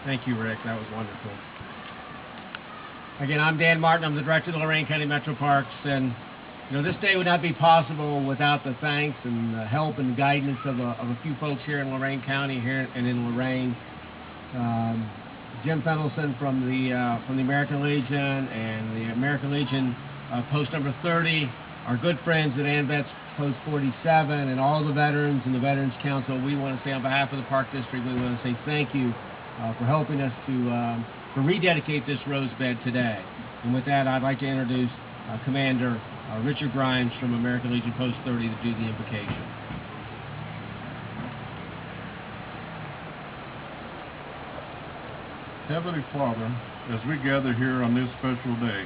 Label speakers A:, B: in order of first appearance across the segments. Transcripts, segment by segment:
A: Thank you, Rick. That was wonderful. Again, I'm Dan Martin. I'm the director of the Lorain County Metro Parks, and this day would not be possible without the thanks and the help and guidance of a few folks here in Lorain County, here and in Lorain. Jim Fendelson from the American Legion and the American Legion post number 30, our good friends at ANVETS post 47, and all the veterans and the Veterans Council. We want to say on behalf of the Park District, we want to say thank you for helping us to rededicate this rose bed today. And with that, I'd like to introduce Commander Richard Grimes from American Legion Post 30 to do the invocation.
B: Heavenly Father, as we gather here on this special day,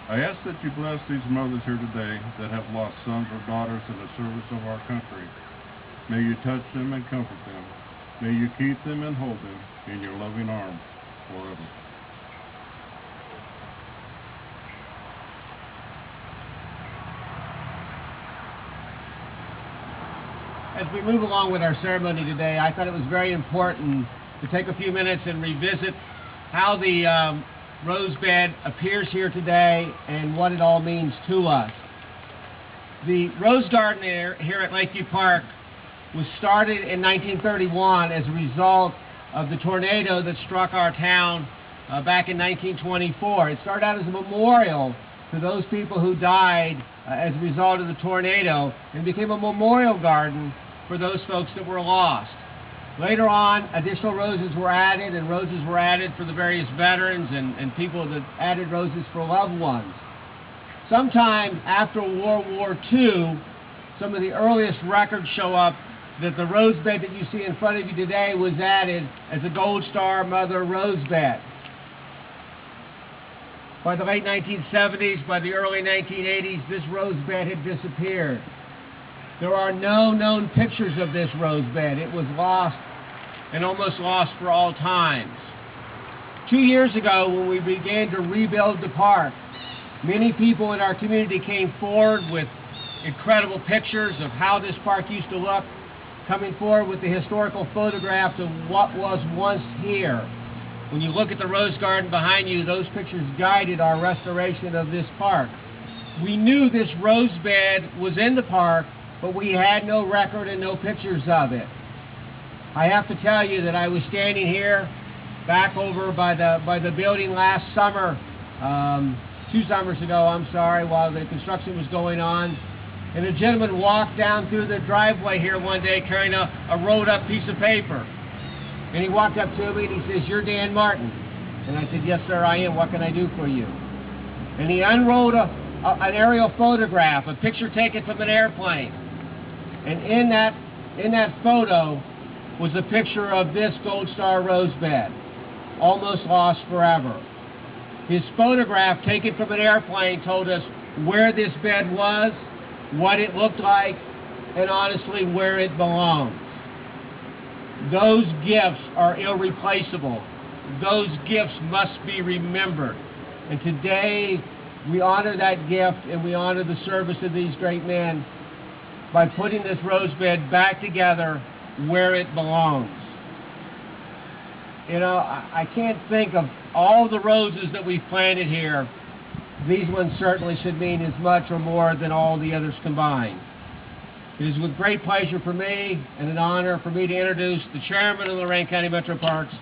B: I ask that you bless these mothers here today that have lost sons or daughters in the service of our country. May you touch them and comfort them. May you keep them and hold them in your loving arms forever.
A: As we move along with our ceremony today, I thought it was very important to take a few minutes and revisit how the rose bed appears here today and what it all means to us. The Rose Garden here at Lakeview Park was started in 1931 as a result of the tornado that struck our town back in 1924. It started out as a memorial to those people who died as a result of the tornado, and became a memorial garden for those folks that were lost. Later on, additional roses were added, and roses were added for the various veterans and people that added roses for loved ones. Sometime after World War II, some of the earliest records show up that the rose bed that you see in front of you today was added as a Gold Star Mother rose bed. By the late 1970s, by the early 1980s, this rose bed had disappeared. There are no known pictures of this rose bed. It was lost, and almost lost for all times. 2 years ago, when we began to rebuild the park, many people in our community came forward with incredible pictures of how this park used to look, coming forward with the historical photographs of what was once here. When you look at the rose garden behind you, those pictures guided our restoration of this park. We knew this rose bed was in the park, but we had no record and no pictures of it. I have to tell you that I was standing here back over by the building last summer, 2 summers ago, I'm sorry, while the construction was going on. And a gentleman walked down through the driveway here one day carrying a rolled up piece of paper. And he walked up to me and he says, "You're Dan Martin." And I said, "Yes, sir, I am. What can I do for you?" And he unrolled an aerial photograph, a picture taken from an airplane. And in that photo was a picture of this Gold Star rose bed, almost lost forever. His photograph taken from an airplane told us where this bed was, what it looked like, and honestly where it belongs. Those gifts are irreplaceable. Those gifts must be remembered. And today we honor that gift and we honor the service of these great men by putting this rose bed back together where it belongs. I can't think of all the roses that we've planted here. These ones certainly should mean as much or more than all the others combined. It is with great pleasure for me and an honor for me to introduce the chairman of the Lorain County Metro Parks,